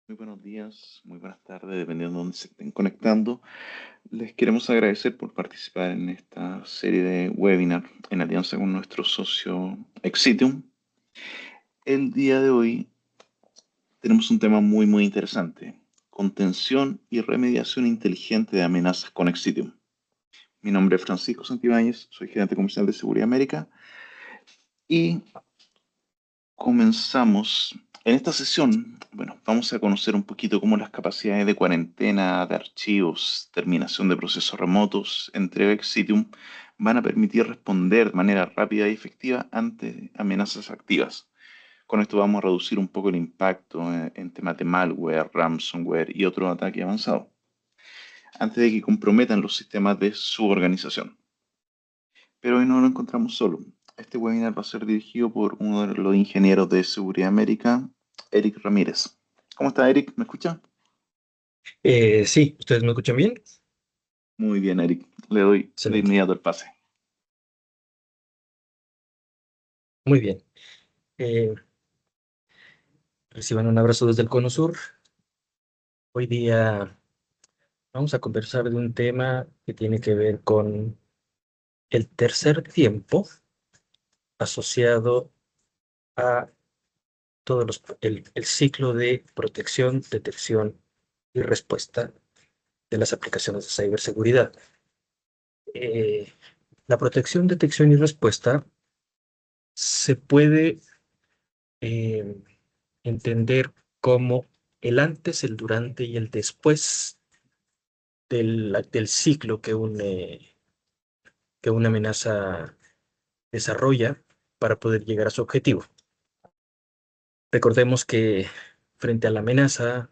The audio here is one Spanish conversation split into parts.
Muy buenos días, muy buenas tardes, dependiendo de dónde se estén conectando. Les queremos agradecer por participar en esta serie de webinar en alianza con nuestro socio Exidium. El día de hoy tenemos un tema muy interesante: contención y remediación inteligente de amenazas con Exidium. Mi nombre es Francisco Santibáñez, soy gerente comercial de Seguridad América y comenzamos. En esta sesión, bueno, vamos a conocer un poquito cómo las capacidades de cuarentena, de archivos, terminación de procesos remotos, entre Exidium van a permitir responder de manera rápida y efectiva ante amenazas activas. Con esto vamos a reducir un poco el impacto en temas de malware, ransomware y otros ataques avanzados, antes de que comprometan los sistemas de su organización. Pero hoy no lo encontramos solo. Este webinar va a ser dirigido por uno de los ingenieros de Seguridad América, Eric Ramírez. ¿Cómo está, Eric? ¿Me escucha? Sí, ¿ustedes me escuchan bien? Muy bien, Eric. Le doy de Excelente. inmediato el pase. Muy bien. Eh, Reciban un abrazo desde el Cono Sur. Hoy día vamos a conversar de un tema que tiene que ver con el tercer tiempo asociado a el ciclo de protección, detección y respuesta de las aplicaciones de ciberseguridad. Eh, la protección, detección y respuesta se puede eh, entender como el antes, el durante y el después del ciclo que una amenaza desarrolla para poder llegar a su objetivo. Recordemos que frente a la amenaza,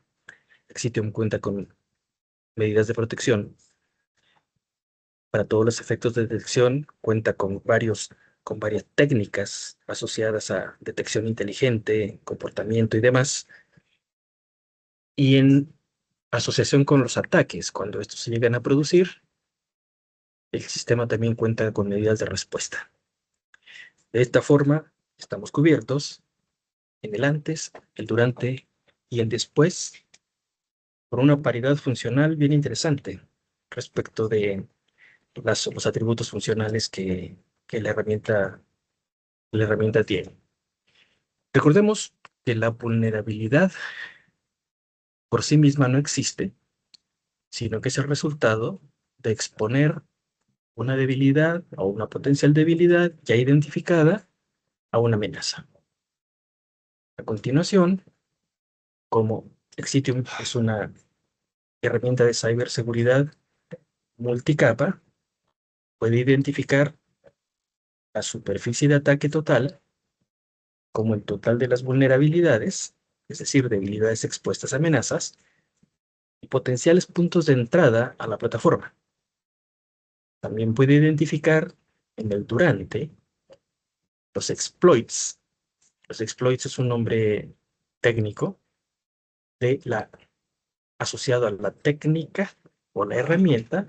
Exidium cuenta con medidas de protección. Para todos los efectos de detección, cuenta con varias técnicas asociadas a detección inteligente, comportamiento y demás. Y en asociación con los ataques, cuando estos se llegan a producir, el sistema también cuenta con medidas de respuesta. De esta forma, estamos cubiertos en el antes, el durante y el después por una paridad funcional bien interesante respecto de los atributos funcionales que la herramienta tiene. Recordemos que la vulnerabilidad por sí misma no existe, sino que es el resultado de exponer una debilidad o una potencial debilidad ya identificada a una amenaza. A continuación, como Exidium es una herramienta de ciberseguridad multicapa, puede identificar la superficie de ataque total como el total de las vulnerabilidades, es decir, debilidades expuestas a amenazas, y potenciales puntos de entrada a la plataforma. También puede identificar en el durante los exploits. Los exploits es un nombre técnico de asociado a la técnica o la herramienta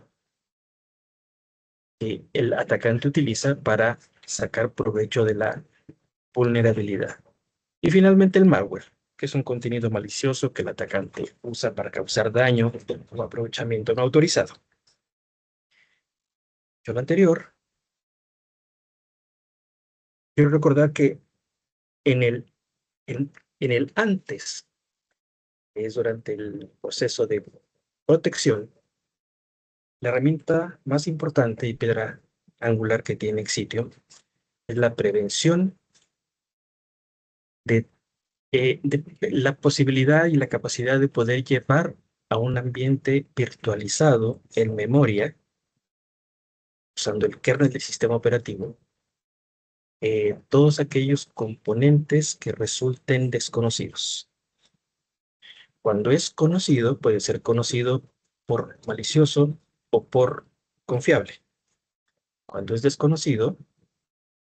que el atacante utiliza para sacar provecho de la vulnerabilidad. Y finalmente el malware, que es un contenido malicioso que el atacante usa para causar daño o aprovechamiento no autorizado. Yo lo anterior, quiero recordar que en el, en el antes, que es durante el proceso de protección, la herramienta más importante y piedra angular que tiene Exidium es la prevención de, de la posibilidad y la capacidad de poder llevar a un ambiente virtualizado en memoria usando el kernel del sistema operativo, todos aquellos componentes que resulten desconocidos. Cuando es conocido, puede ser conocido por malicioso o por confiable. Cuando es desconocido,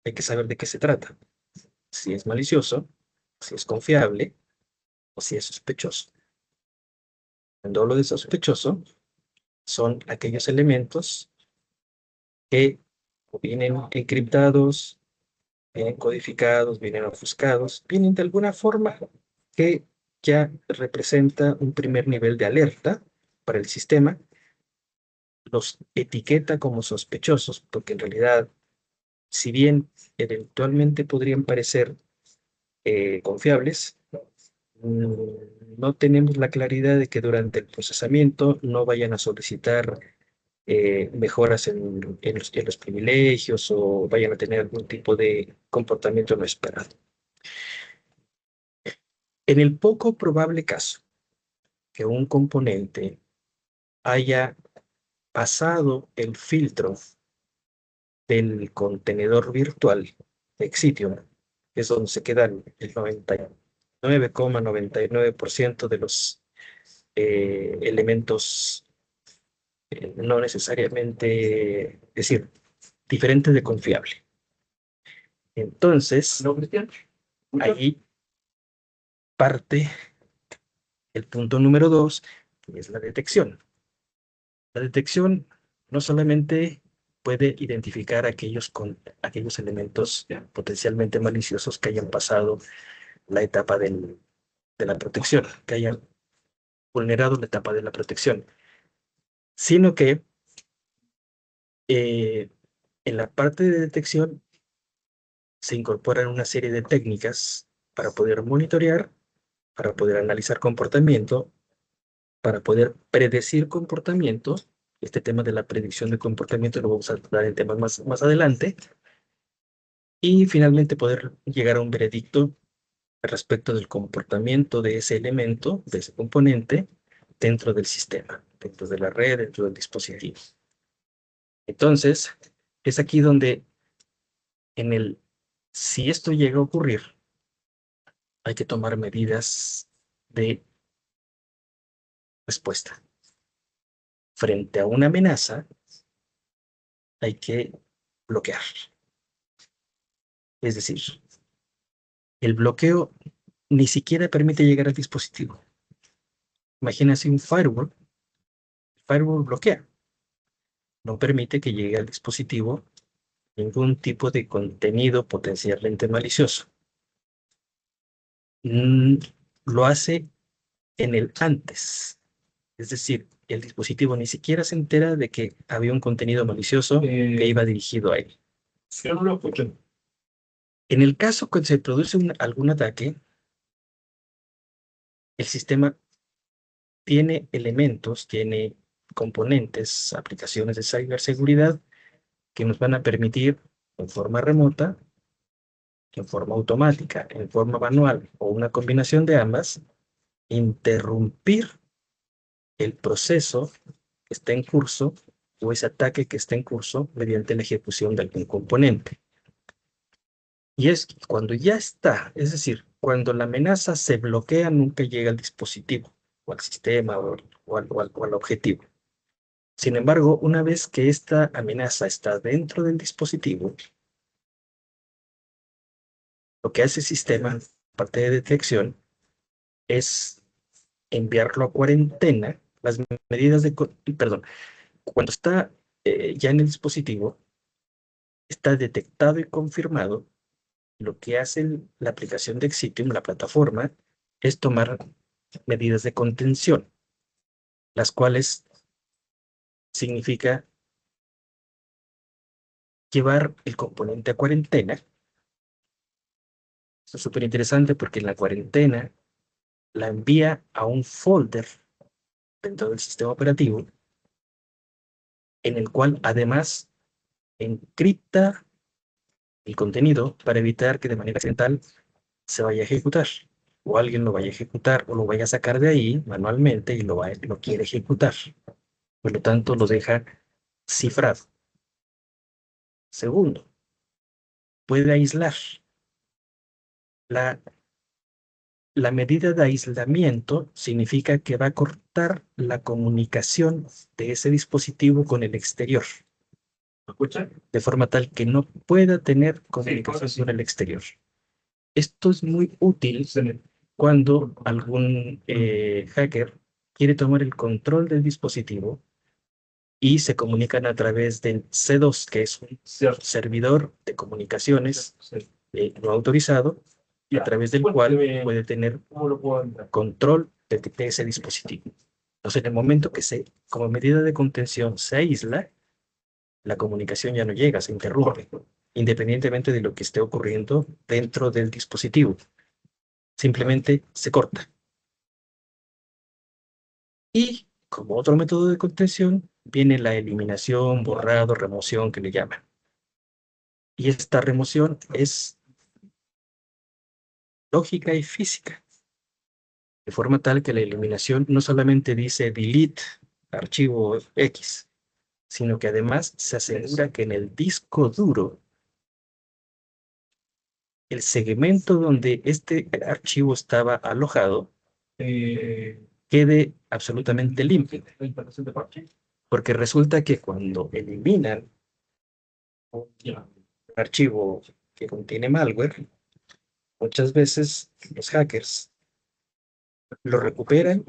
hay que saber de qué se trata. Si es malicioso, si es confiable o si es sospechoso. Cuando hablo de sospechoso, son aquellos elementos que vienen encriptados, vienen codificados, vienen ofuscados, vienen de alguna forma que ya representa un primer nivel de alerta para el sistema, los etiqueta como sospechosos, porque en realidad, si bien eventualmente podrían parecer confiables, no tenemos la claridad de que durante el procesamiento no vayan a solicitar mejoras en los privilegios o vayan a tener algún tipo de comportamiento no esperado. En el poco probable caso que un componente haya pasado el filtro del contenedor virtual de Excitium, que es donde se quedan el 99,99% de los elementos no necesariamente, es decir, diferentes de confiable. Entonces, no, Cristian, ahí parte el punto número 2, que es la detección. La detección no solamente puede identificar aquellos elementos potencialmente maliciosos que hayan pasado la etapa de la protección, que hayan vulnerado la etapa de la protección, sino que eh, en la parte de detección se incorporan una serie de técnicas para poder monitorear, para poder analizar comportamiento, para poder predecir comportamiento. Este tema de la predicción de comportamiento lo vamos a dar en temas más adelante. Y finalmente poder llegar a un veredicto respecto del comportamiento de ese elemento, de ese componente, dentro del sistema, dentro de la red, dentro del dispositivo. Entonces, es aquí donde si esto llega a ocurrir, hay que tomar medidas de respuesta. Frente a una amenaza, hay que bloquear. Es decir, el bloqueo ni siquiera permite llegar al dispositivo. Imagínense un firewall. El firewall bloquea. No permite que llegue al dispositivo ningún tipo de contenido potencialmente malicioso. Mm, lo hace en el antes. Es decir, el dispositivo ni siquiera se entera de que había un contenido malicioso que iba dirigido a él. Yo no lo escucho. En el caso que se produce algún ataque, el sistema tiene elementos, tiene componentes, aplicaciones de ciberseguridad que nos van a permitir en forma remota, en forma automática, en forma manual o una combinación de ambas, interrumpir el proceso que está en curso o ese ataque que está en curso mediante la ejecución de algún componente. Y es cuando ya está, es decir, cuando la amenaza se bloquea, nunca llega al dispositivo o al sistema o al objetivo. Sin embargo, una vez que esta amenaza está dentro del dispositivo, lo que hace el sistema, parte de detección, es enviarlo a cuarentena. Las medidas perdón, cuando está ya en el dispositivo, está detectado y confirmado. Lo que hace la aplicación de Excitium, la plataforma, es tomar medidas de contención, las cuales significa llevar el componente a cuarentena. Esto es súper interesante porque en la cuarentena la envía a un folder dentro del sistema operativo, en el cual además encripta el contenido para evitar que de manera accidental se vaya a ejecutar, o alguien lo vaya a ejecutar, o lo vaya a sacar de ahí manualmente y lo quiere ejecutar. Por lo tanto, lo deja cifrado. Segundo, puede aislar. La, la medida de aislamiento significa que va a cortar la comunicación de ese dispositivo con el exterior, ¿me escucha? De forma tal que no pueda tener comunicación con el exterior. Esto es muy útil cuando algún hacker quiere tomar el control del dispositivo y se comunican a través del C2, que es un servidor de comunicaciones no autorizado, a través del cual puede tener control de ese dispositivo. Entonces, en el momento que como medida de contención se aísla, la comunicación ya no llega, se interrumpe, independientemente de lo que esté ocurriendo dentro del dispositivo. Simplemente se corta. Y como otro método de contención, viene la eliminación, borrado, remoción, que le llaman. Y esta remoción es lógica y física, de forma tal que la eliminación no solamente dice delete archivo X, sino que además se asegura que en el disco duro, el segmento donde este archivo estaba alojado quede absolutamente limpio. Porque resulta que cuando eliminan un archivo que contiene malware, muchas veces los hackers lo recuperan,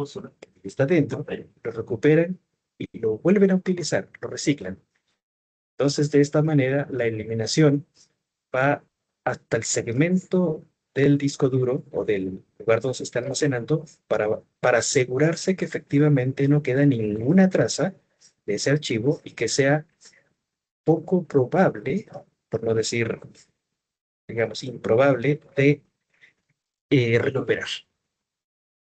está dentro, lo recuperan y lo vuelven a utilizar, lo reciclan. Entonces, de esta manera, la eliminación va hasta el segmento del disco duro o del lugar donde se está almacenando para asegurarse que efectivamente no queda ninguna traza de ese archivo y que sea poco probable, por no decir, digamos, improbable, de recuperar.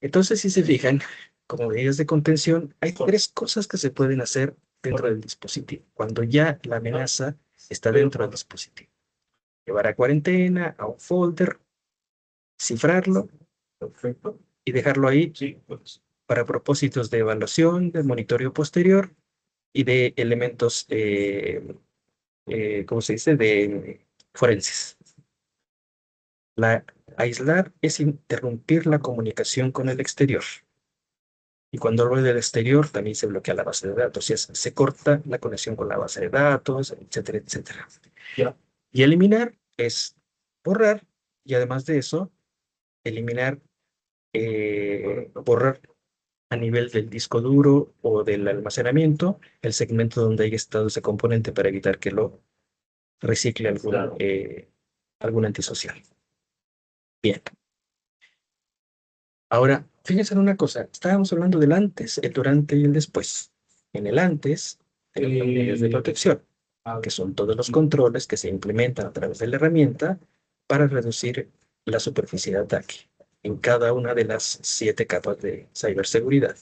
Entonces, si se fijan, como medidas de contención, hay tres cosas que se pueden hacer dentro del dispositivo, cuando ya la amenaza está dentro del dispositivo. Llevar a cuarentena, a un folder, cifrarlo y dejarlo ahí para propósitos de evaluación, de monitoreo posterior y de elementos, ¿cómo se dice?, de forenses. Aislar es interrumpir la comunicación con el exterior. Y cuando hablo del exterior, también se bloquea la base de datos. Se corta la conexión con la base de datos, etcétera, etcétera. Y eliminar es borrar, y además de eso, eliminar, borrar a nivel del disco duro o del almacenamiento el segmento donde haya estado ese componente para evitar que lo recicle algún antisocial. Bien. Ahora, fíjense en una cosa. Estábamos hablando del antes, el durante y el después. En el antes, tenemos las medidas de protección, que son todos los controles que se implementan a través de la herramienta para reducir la superficie de ataque en cada una de las 7 capas de ciberseguridad.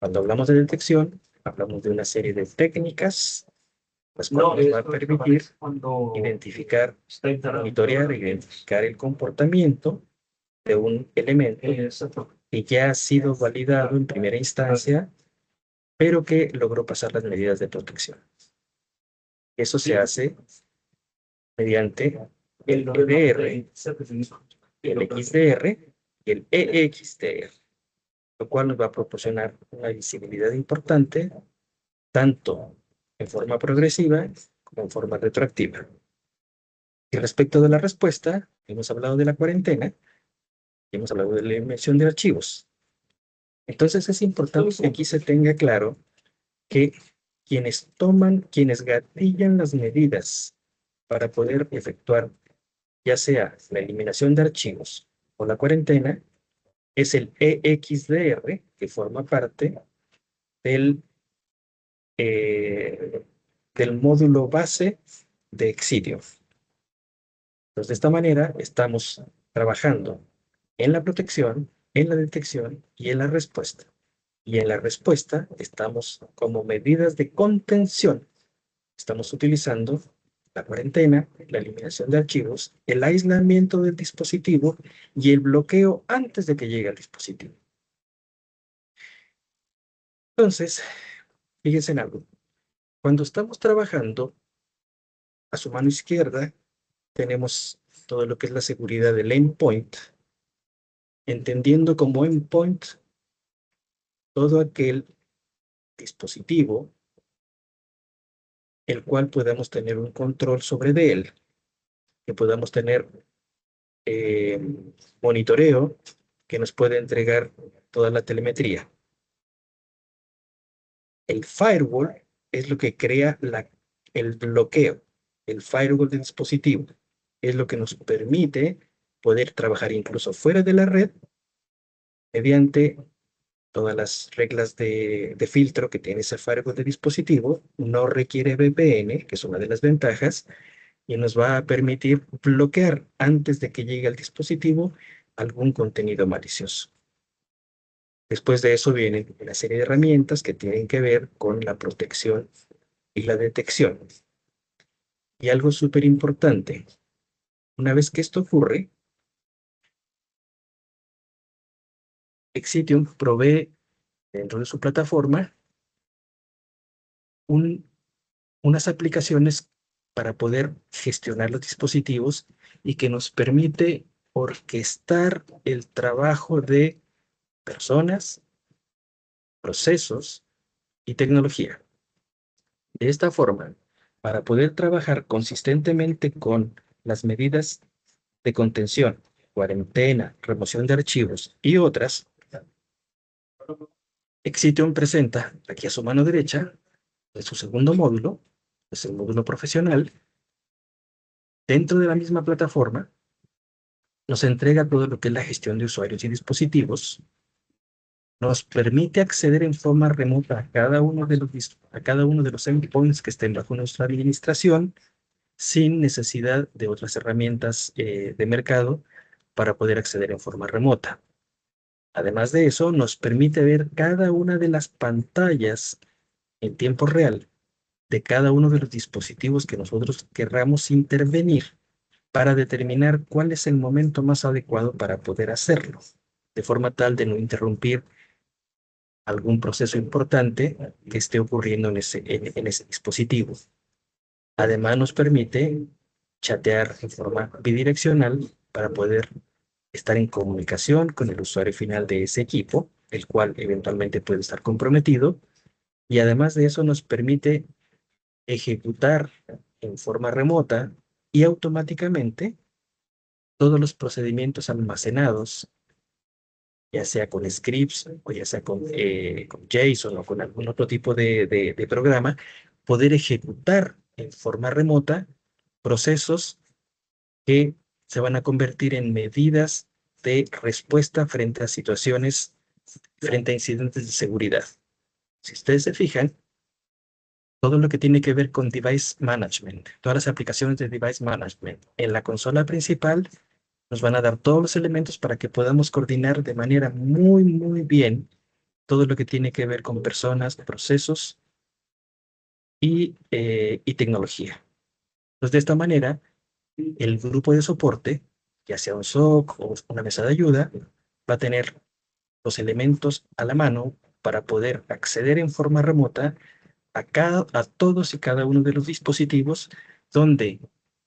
Cuando hablamos de detección, hablamos de una serie de técnicas, las cuales nos va a permitir identificar, monitorear e identificar el comportamiento de un elemento que ya ha sido validado en primera instancia, pero que logró pasar las medidas de protección. Eso se hace mediante el EDR, el XDR y el EXDR, lo cual nos va a proporcionar una visibilidad importante, tanto en forma progresiva como en forma retroactiva. Y respecto de la respuesta, hemos hablado de la cuarentena y hemos hablado de la eliminación de archivos. Entonces es importante que aquí se tenga claro que quienes gatillan las medidas para poder efectuar ya sea la eliminación de archivos o la cuarentena, es el EXDR, que forma parte del, eh, del módulo base de Exidio. Entonces, de esta manera estamos trabajando en la protección, en la detección y en la respuesta. Y en la respuesta estamos como medidas de contención. Estamos utilizando la cuarentena, la eliminación de archivos, el aislamiento del dispositivo y el bloqueo antes de que llegue al dispositivo. Entonces, fíjense en algo. Cuando estamos trabajando, a su mano izquierda tenemos todo lo que es la seguridad del endpoint, entendiendo como endpoint todo aquel dispositivo el cual podamos tener un control sobre de él, que podamos tener monitoreo que nos puede entregar toda la telemetría. El firewall es lo que crea el bloqueo, el firewall del dispositivo. Es lo que nos permite poder trabajar incluso fuera de la red mediante todas las reglas de filtro que tiene ese firewall de dispositivo. No requiere VPN, que es una de las ventajas, y nos va a permitir bloquear antes de que llegue al dispositivo algún contenido malicioso. Después de eso viene una serie de herramientas que tienen que ver con la protección y la detección. Y algo súper importante, una vez que esto ocurre, Exidium provee dentro de su plataforma un- unas aplicaciones para poder gestionar los dispositivos y que nos permite orquestar el trabajo de personas, procesos y tecnología. De esta forma, para poder trabajar consistentemente con las medidas de contención, cuarentena, remoción de archivos y otras, Exition presenta aquí a su mano derecha, en su segundo módulo, es el módulo profesional, dentro de la misma plataforma, nos entrega todo lo que es la gestión de usuarios y dispositivos, nos permite acceder en forma remota a cada uno de los endpoints que estén bajo nuestra administración, sin necesidad de otras herramientas de mercado para poder acceder en forma remota. Además de eso, nos permite ver cada una de las pantallas en tiempo real de cada uno de los dispositivos que nosotros querramos intervenir para determinar cuál es el momento más adecuado para poder hacerlo, de forma tal de no interrumpir algún proceso importante que esté ocurriendo en ese dispositivo. Además, nos permite chatear en forma bidireccional para poder estar en comunicación con el usuario final de ese equipo, el cual eventualmente puede estar comprometido, y además de eso nos permite ejecutar en forma remota y automáticamente todos los procedimientos almacenados, ya sea con scripts o ya sea con JSON o con algún otro tipo de programa, poder ejecutar en forma remota procesos que se van a convertir en medidas de respuesta frente a situaciones, frente a incidentes de seguridad. Si ustedes se fijan, todo lo que tiene que ver con device management, todas las aplicaciones de device management en la consola principal nos van a dar todos los elementos para que podamos coordinar de manera muy, muy bien todo lo que tiene que ver con personas, procesos y tecnología. Entonces, de esta manera, el grupo de soporte, ya sea un SOC o una mesa de ayuda, va a tener los elementos a la mano para poder acceder en forma remota a todos y cada uno de los dispositivos donde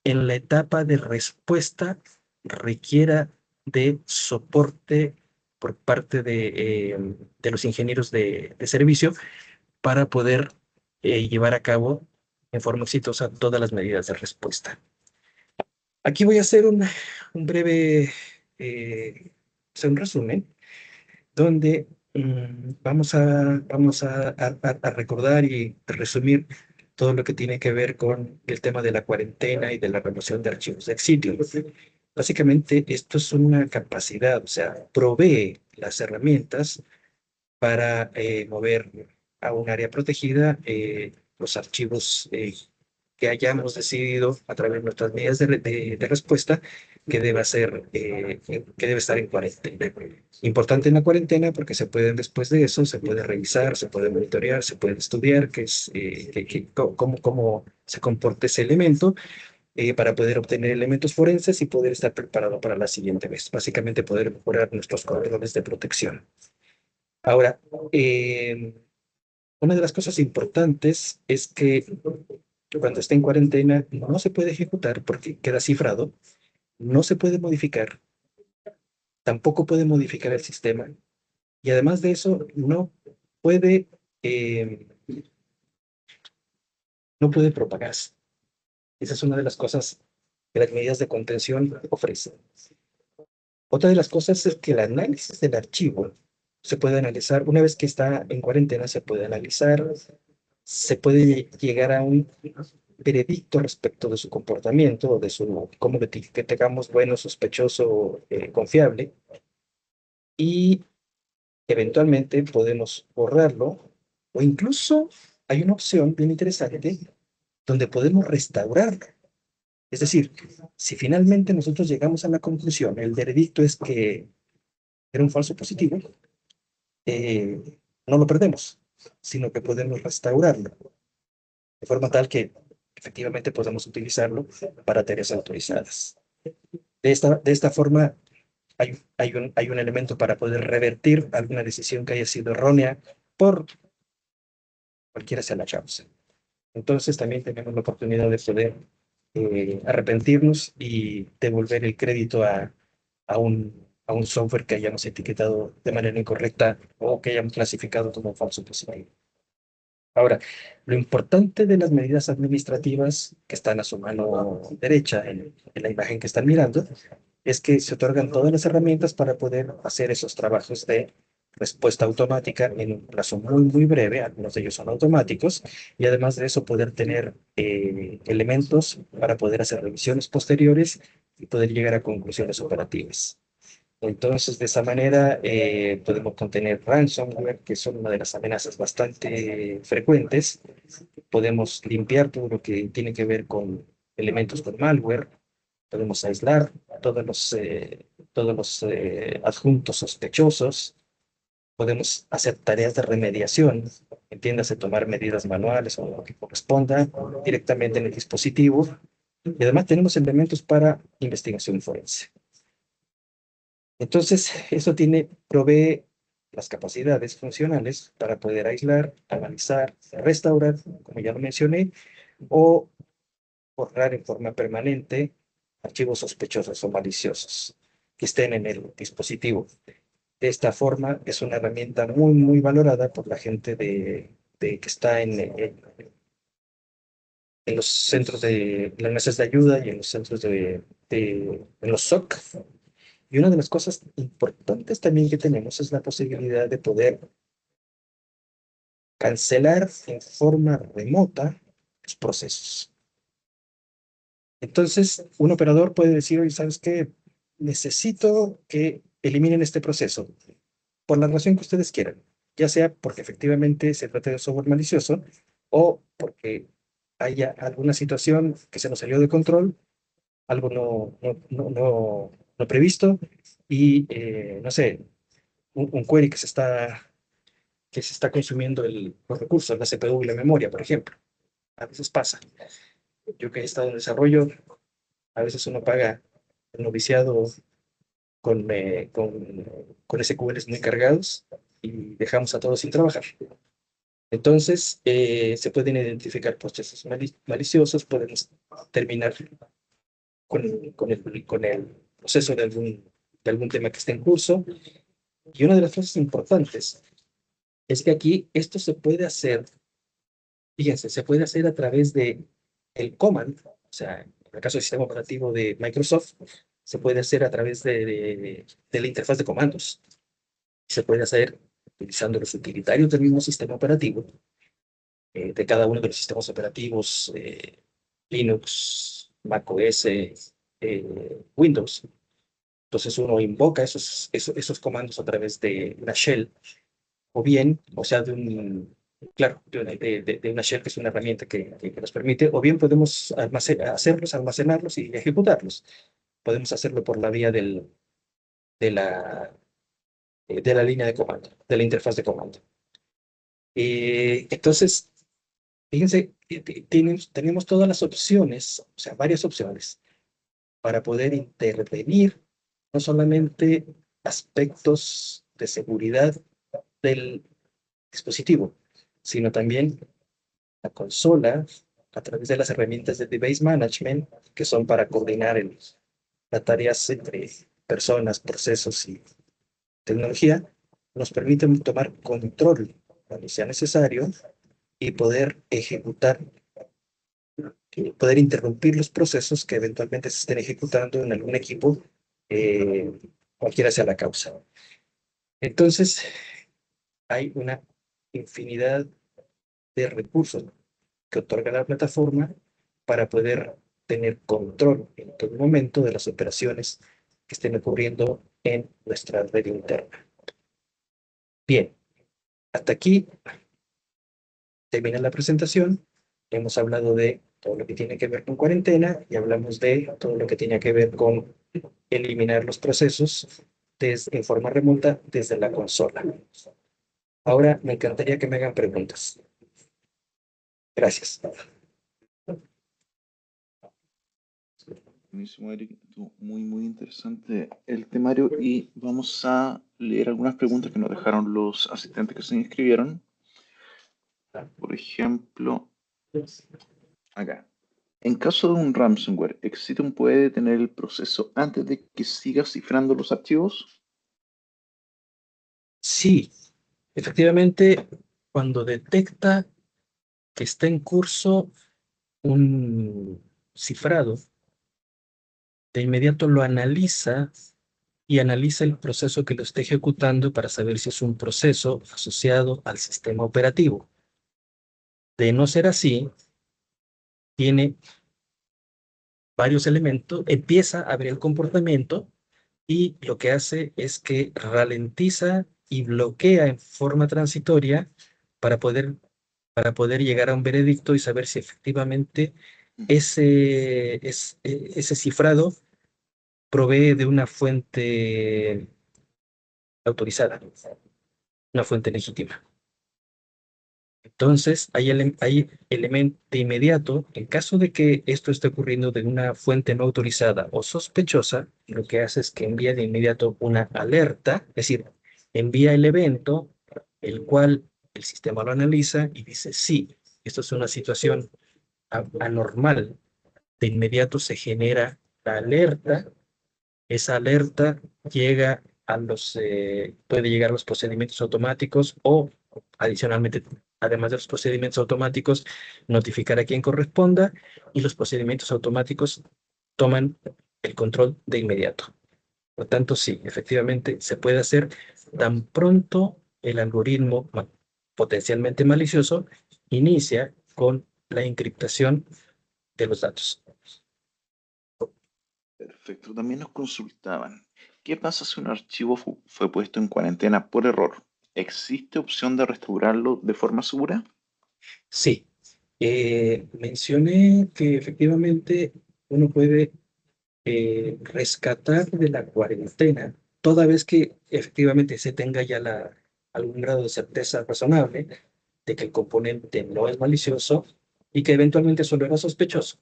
en la etapa de respuesta requiera de soporte por parte de los ingenieros de servicio para poder llevar a cabo en forma exitosa todas las medidas de respuesta. Aquí voy a hacer un breve, un resumen donde vamos a recordar y resumir todo lo que tiene que ver con el tema de la cuarentena y de la remoción de archivos de Exidio. Básicamente, esto es una capacidad, o sea, provee las herramientas para mover a un área protegida los archivos que hayamos decidido a través de nuestras medidas de respuesta que debe estar en cuarentena. Importante en la cuarentena porque después de eso, se puede revisar, se puede monitorear, se puede estudiar cómo se comporta ese elemento para poder obtener elementos forenses y poder estar preparado para la siguiente vez. Básicamente poder mejorar nuestros controles de protección. Ahora, una de las cosas importantes es que cuando está en cuarentena no se puede ejecutar porque queda cifrado, no se puede modificar, tampoco puede modificar el sistema y además de eso puede, eh, no puede propagarse. Esa es una de las cosas que las medidas de contención ofrecen. Otra de las cosas es que el análisis del archivo se puede analizar, una vez que está en cuarentena, se puede analizar, se puede llegar a un veredicto respecto de su comportamiento, o de su, cómo lo etiquetamos bueno, sospechoso, confiable, y eventualmente podemos borrarlo, o incluso hay una opción bien interesante donde podemos restaurarlo. Es decir, si finalmente nosotros llegamos a la conclusión, el veredicto es que era un falso positivo, no lo perdemos, sino que podemos restaurarlo, de forma tal que efectivamente podamos utilizarlo para tareas autorizadas. De esta forma, hay un elemento para poder revertir alguna decisión que haya sido errónea por cualquiera sea la causa. Entonces también tenemos la oportunidad de poder arrepentirnos y devolver el crédito a un software que hayamos etiquetado de manera incorrecta o que hayamos clasificado como falso positivo. Ahora, lo importante de las medidas administrativas que están a su mano derecha en la imagen que están mirando es que se otorgan todas las herramientas para poder hacer esos trabajos de respuesta automática en un plazo muy, muy breve. Algunos de ellos son automáticos, y además de eso poder tener elementos para poder hacer revisiones posteriores y poder llegar a conclusiones operativas. Entonces, de esa manera podemos contener ransomware, que son una de las amenazas bastante frecuentes. Podemos limpiar todo lo que tiene que ver con elementos con malware. Podemos aislar todos los adjuntos sospechosos. Podemos hacer tareas de remediación, entiéndase, tomar medidas manuales o lo que corresponda directamente en el dispositivo. Y además tenemos elementos para investigación forense. Entonces, eso provee las capacidades funcionales para poder aislar, analizar, restaurar, como ya lo mencioné, o borrar en forma permanente archivos sospechosos o maliciosos que estén en el dispositivo. De esta forma, es una herramienta muy, muy valorada por la gente que está en los centros de las mesas de ayuda y en los centros en los SOC. Y una de las cosas importantes también que tenemos es la posibilidad de poder cancelar en forma remota los procesos. Entonces, un operador puede decir, oye, ¿sabes qué? Necesito que eliminen este proceso, por la razón que ustedes quieran, ya sea porque efectivamente se trate de software malicioso o porque haya alguna situación que se nos salió de control, algo no previsto, y no sé, un query que se está consumiendo los recursos, la CPU y la memoria, por ejemplo. A veces pasa. Yo que he estado en desarrollo, a veces uno paga el noviciado con SQLs muy cargados y dejamos a todos sin trabajar. Entonces, se pueden identificar procesos maliciosos, podemos terminar con el proceso de algún tema que esté en curso. Y una de las cosas importantes es que aquí esto se puede hacer, fíjense, se puede hacer a través de el command, o sea, en el caso del sistema operativo de Microsoft, se puede hacer a través de la interfaz de comandos. Se puede hacer utilizando los utilitarios del mismo sistema operativo, de cada uno de los sistemas operativos, Linux, macOS, Windows. Entonces uno invoca esos comandos a través de una shell, o bien, o sea, claro, de una shell, que es una herramienta que nos permite, o bien podemos hacerlos, almacenarlos y ejecutarlos. Podemos hacerlo por la vía de la, de la línea de comando, de la interfaz de comando. Entonces, fíjense, tenemos todas las opciones, o sea, varias opciones para poder intervenir no solamente aspectos de seguridad del dispositivo, sino también la consola a través de las herramientas de device management, que son para coordinar las tareas entre personas, procesos y tecnología, nos permiten tomar control cuando sea necesario y poder ejecutar, poder interrumpir los procesos que eventualmente se estén ejecutando en algún equipo, eh, cualquiera sea la causa. Entonces, hay una infinidad de recursos que otorga la plataforma, para poder tener control en todo momento de las operaciones que estén ocurriendo en nuestra red interna. Bien, hasta aquí termina la presentación. Hemos hablado de todo lo que tiene que ver con cuarentena y hablamos de todo lo que tiene que ver con eliminar los procesos en forma remota desde la consola. Ahora me encantaría que me hagan preguntas. Gracias. Buenísimo, Eric. Muy, muy interesante el temario y vamos a leer algunas preguntas que nos dejaron los asistentes que se inscribieron. Por ejemplo, acá. En caso de un ransomware, ¿Exitum puede detener el proceso antes de que siga cifrando los archivos? Sí, efectivamente, cuando detecta que está en curso un cifrado, de inmediato lo analiza y analiza el proceso que lo está ejecutando para saber si es un proceso asociado al sistema operativo. De no ser así, tiene varios elementos, empieza a ver el comportamiento y lo que hace es que ralentiza y bloquea en forma transitoria para poder, para poder llegar a un veredicto y saber si efectivamente ese cifrado provee de una fuente autorizada, una fuente legítima. Entonces, hay elemento de inmediato, en caso de que esto esté ocurriendo de una fuente no autorizada o sospechosa, lo que hace es que envía de inmediato una alerta, es decir, envía el evento, el cual el sistema lo analiza y dice, sí, esto es una situación anormal. De inmediato se genera la alerta. Esa alerta llega puede llegar a los procedimientos automáticos o, adicionalmente, además de los procedimientos automáticos, notificar a quien corresponda y los procedimientos automáticos toman el control de inmediato. Por tanto, sí, efectivamente se puede hacer tan pronto el algoritmo potencialmente malicioso inicia con la encriptación de los datos. Perfecto. También nos consultaban, ¿qué pasa si un archivo fue puesto en cuarentena por error? ¿Existe opción de restaurarlo de forma segura? Sí, mencioné que efectivamente uno puede rescatar de la cuarentena toda vez que efectivamente se tenga ya algún grado de certeza razonable de que el componente no es malicioso y que eventualmente solo era sospechoso.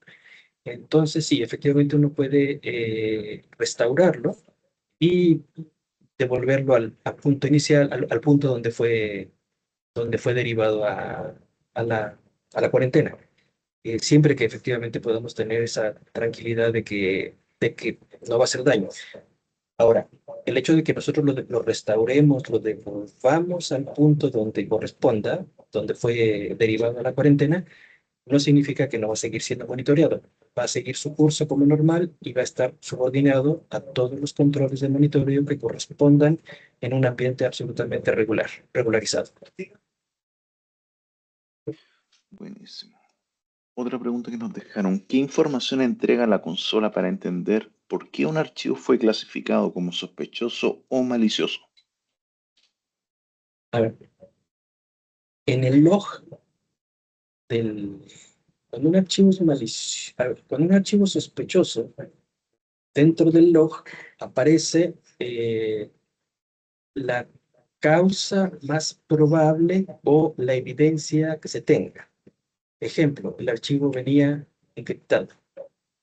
Entonces, sí, efectivamente uno puede restaurarlo y devolverlo al punto inicial, al punto donde fue derivado a a la cuarentena. Siempre que efectivamente podamos tener esa tranquilidad de que no va a hacer daño. Ahora, el hecho de que nosotros lo restauremos, lo devolvamos al punto donde corresponda, donde fue derivado a la cuarentena, no significa que no va a seguir siendo monitoreado. Va a seguir su curso como normal y va a estar subordinado a todos los controles de monitoreo que correspondan en un ambiente absolutamente regularizado. Buenísimo. Otra pregunta que nos dejaron, ¿qué información entrega la consola para entender por qué un archivo fue clasificado como sospechoso o malicioso? A ver, en el log del, cuando un archivo es malicioso, cuando un archivo es sospechoso, dentro del log aparece la causa más probable o la evidencia que se tenga. Ejemplo, el archivo venía encriptado,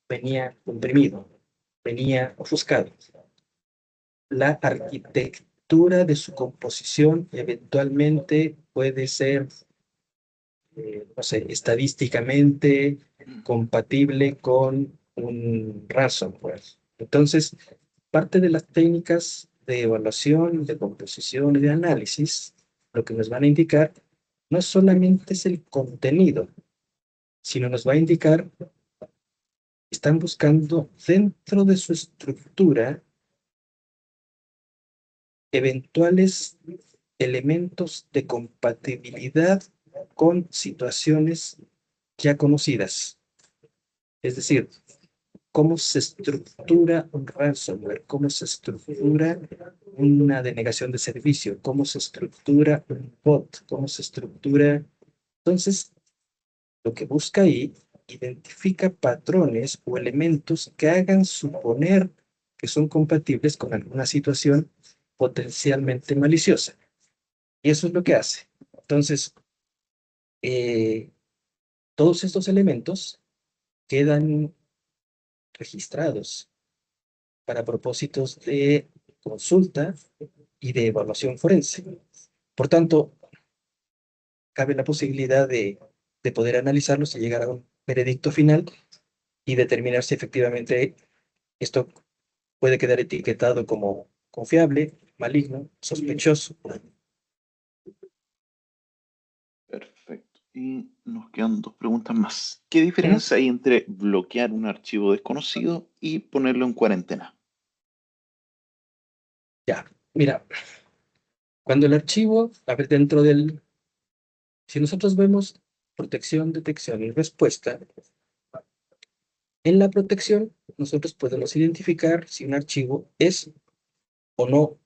venía comprimido, venía ofuscado. La arquitectura de su composición eventualmente puede ser, no sé, estadísticamente compatible con un ransomware. Entonces, parte de las técnicas de evaluación, de composición y de análisis, lo que nos van a indicar no solamente es el contenido, sino nos va a indicar, están buscando dentro de su estructura eventuales elementos de compatibilidad con situaciones ya conocidas. Es decir, cómo se estructura un ransomware, cómo se estructura una denegación de servicio, cómo se estructura un bot, cómo se estructura. Entonces, lo que busca ahí identifica patrones o elementos que hagan suponer que son compatibles con alguna situación potencialmente maliciosa. Y eso es lo que hace. Entonces, eh, todos estos elementos quedan registrados para propósitos de consulta y de evaluación forense. Por tanto, cabe la posibilidad de poder analizarlos y llegar a un veredicto final y determinar si efectivamente esto puede quedar etiquetado como confiable, maligno, sospechoso. Perfecto. Y nos quedan dos preguntas más. ¿Qué ¿Mm? diferencia hay entre bloquear un archivo desconocido y ponerlo en cuarentena? Ya, mira, cuando el archivo, a ver, si nosotros vemos protección, detección y respuesta, en la protección nosotros podemos identificar si un archivo es o no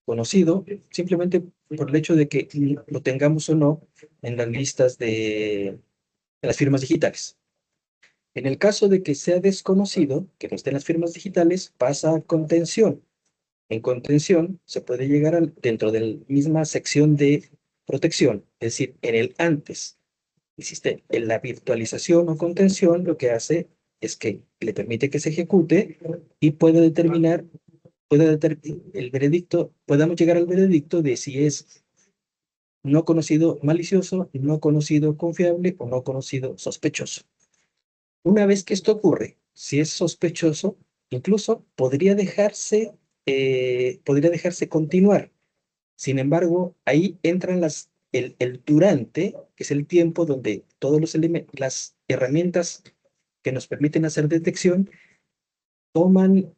conocido, simplemente por el hecho de que lo tengamos o no en las listas de las firmas digitales. En el caso de que sea desconocido, que no esté en las firmas digitales, pasa a contención. En contención se puede llegar dentro de la misma sección de protección, es decir, en el antes. Existe en la virtualización o contención, lo que hace es que le permite que se ejecute y el veredicto, podamos llegar al veredicto de si es no conocido malicioso, no conocido confiable o no conocido sospechoso. Una vez que esto ocurre, si es sospechoso, incluso podría dejarse continuar. Sin embargo, ahí entran el durante, que es el tiempo donde todos los elementos, las herramientas que nos permiten hacer detección toman,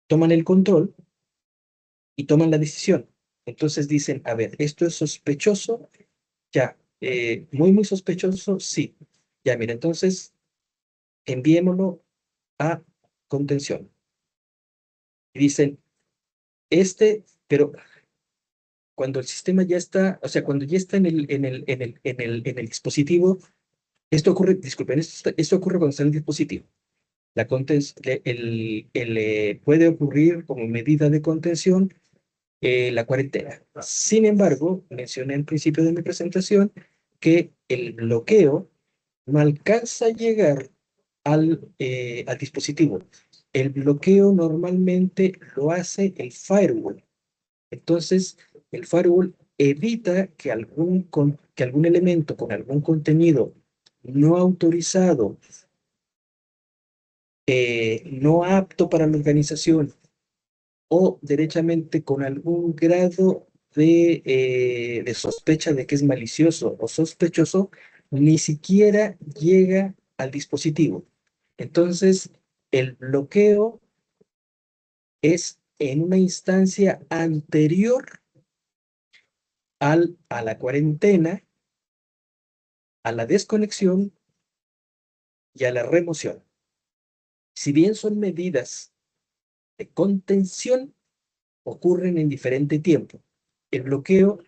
toman el control y toman la decisión. Entonces dicen, a ver, esto es sospechoso, ya, muy, muy sospechoso, sí. Ya, mira, entonces enviémoslo a contención. Y dicen, pero cuando el sistema ya está, o sea, cuando ya está en el dispositivo, esto ocurre, disculpen, esto ocurre cuando está en el dispositivo. Puede ocurrir como medida de contención la cuarentena. Sin embargo, mencioné al principio de mi presentación que el bloqueo no alcanza a llegar al dispositivo. El bloqueo normalmente lo hace el firewall. Entonces, el firewall evita que algún elemento con algún contenido no autorizado, no apto para la organización o derechamente con algún grado de sospecha de que es malicioso o sospechoso, ni siquiera llega al dispositivo. Entonces, el bloqueo es en una instancia anterior a la cuarentena, a la desconexión y a la remoción. Si bien son medidas de contención, ocurren en diferente tiempo. El bloqueo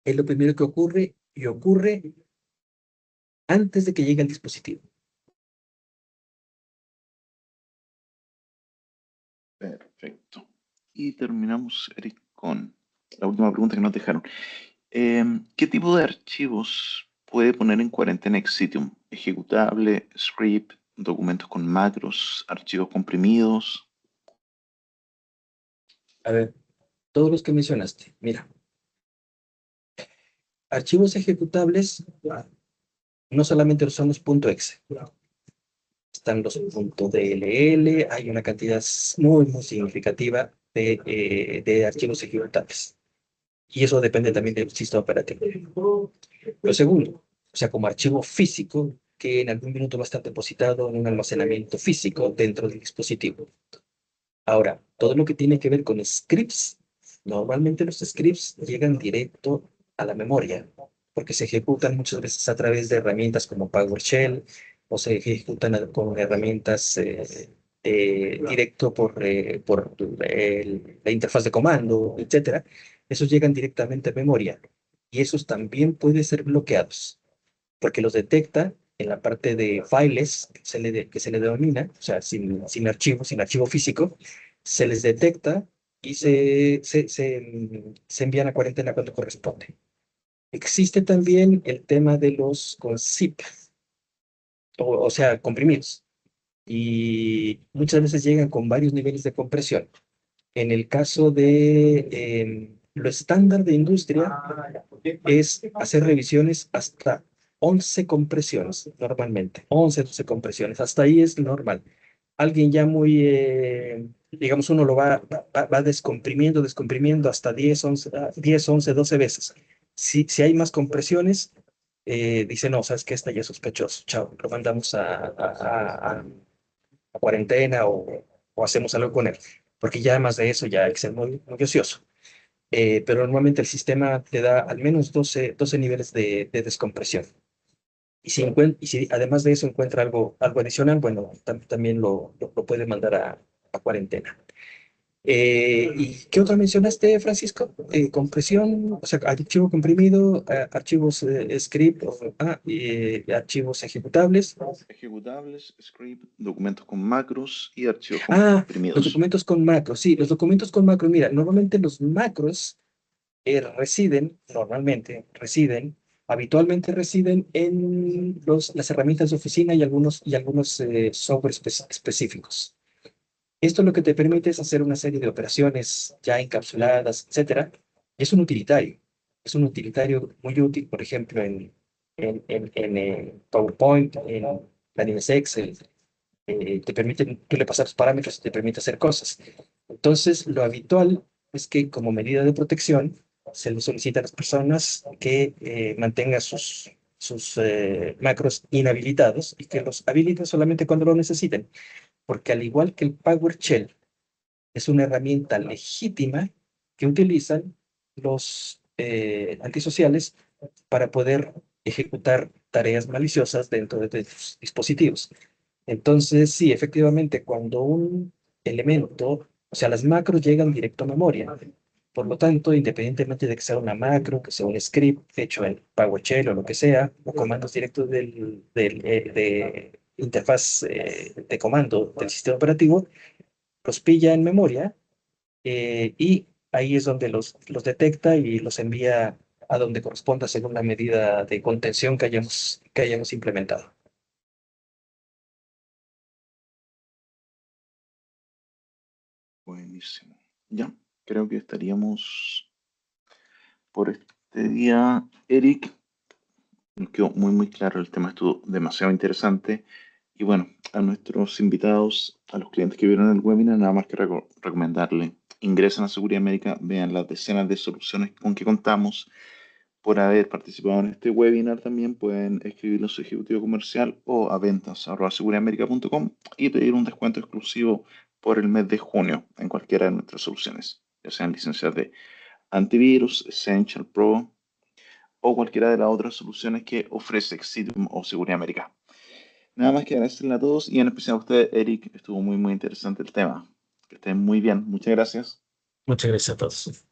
es lo primero que ocurre y ocurre antes de que llegue al dispositivo. Perfecto. Y terminamos, Eric, con la última pregunta que nos dejaron. ¿Qué tipo de archivos puede poner en cuarentena Exitium? ¿Ejecutable, script, documentos con macros, archivos comprimidos? A ver, todos los que mencionaste. Mira, archivos ejecutables no solamente son los .exe, están los .dll, hay una cantidad muy, muy significativa de archivos ejecutables. Y eso depende también del sistema operativo. Lo segundo, o sea, como archivo físico, que en algún minuto va a estar depositado en un almacenamiento físico dentro del dispositivo. Ahora, todo lo que tiene que ver con scripts, normalmente los scripts llegan directo a la memoria, porque se ejecutan muchas veces a través de herramientas como PowerShell, o se ejecutan con herramientas directo por la interfaz de comando, etcétera. Esos llegan directamente a memoria y esos también pueden ser bloqueados porque los detecta en la parte de files que se le denomina, o sea, sin archivo físico, se les detecta y se envían a cuarentena cuando corresponde. Existe también el tema de los con zip, o sea, comprimidos, y muchas veces llegan con varios niveles de compresión. En el caso de lo estándar de industria es hacer revisiones hasta 11 compresiones normalmente, 11 12 compresiones, hasta ahí es normal. Alguien ya muy, digamos, uno lo va descomprimiendo hasta 10 11 12 veces. Si hay más compresiones, dice, no, sabes que esta ya es sospechoso, chao, lo mandamos a cuarentena o hacemos algo con él, porque ya más de eso ya hay que ser muy ocioso. Pero normalmente el sistema te da al menos 12 niveles de descompresión. Y si además de eso encuentra algo adicional, bueno, también lo puede mandar a cuarentena. ¿Y qué otra mencionaste, Francisco? Compresión, o sea, archivo comprimido, archivos script, archivos ejecutables. Ejecutables, script, documentos con macros y archivos Los comprimidos. documentos con macros. Sí, los documentos con macros. Mira, normalmente los macros habitualmente residen en las herramientas de oficina y algunos software específicos. Esto lo que te permite es hacer una serie de operaciones ya encapsuladas, etcétera. Y es un utilitario. Es un utilitario muy útil, por ejemplo, en PowerPoint, en planes Excel. Tú le pasas los parámetros y te permite hacer cosas. Entonces, lo habitual es que como medida de protección se le solicita a las personas que mantengan sus macros inhabilitados y que los habiliten solamente cuando lo necesiten, porque al igual que el PowerShell es una herramienta legítima que utilizan los antisociales para poder ejecutar tareas maliciosas dentro de tus dispositivos. Entonces, sí, efectivamente, cuando un elemento, o sea, las macros llegan directo a memoria. Por lo tanto, independientemente de que sea una macro, que sea un script hecho en PowerShell o lo que sea, o comandos directos de interfaz de comando del sistema operativo, los pilla en memoria y ahí es donde los detecta y los envía a donde corresponda según la medida de contención que hayamos implementado. Buenísimo. Ya, creo que estaríamos por este día. Eric, nos quedó muy claro, el tema estuvo demasiado interesante. Y bueno, a nuestros invitados, a los clientes que vieron el webinar, nada más que recomendarle, ingresen a Seguridad Médica, vean las decenas de soluciones con que contamos. Por haber participado en este webinar también pueden escribirlo a su ejecutivo comercial o a ventas@seguridadamerica.com y pedir un descuento exclusivo por el mes de junio en cualquiera de nuestras soluciones, ya sean licencias de antivirus, Essential Pro o cualquiera de las otras soluciones que ofrece Exidium o Seguridad América. Nada más que agradecerle a todos y en especial a usted, Eric. Estuvo muy interesante el tema. Que estén muy bien. Muchas gracias. Muchas gracias a todos.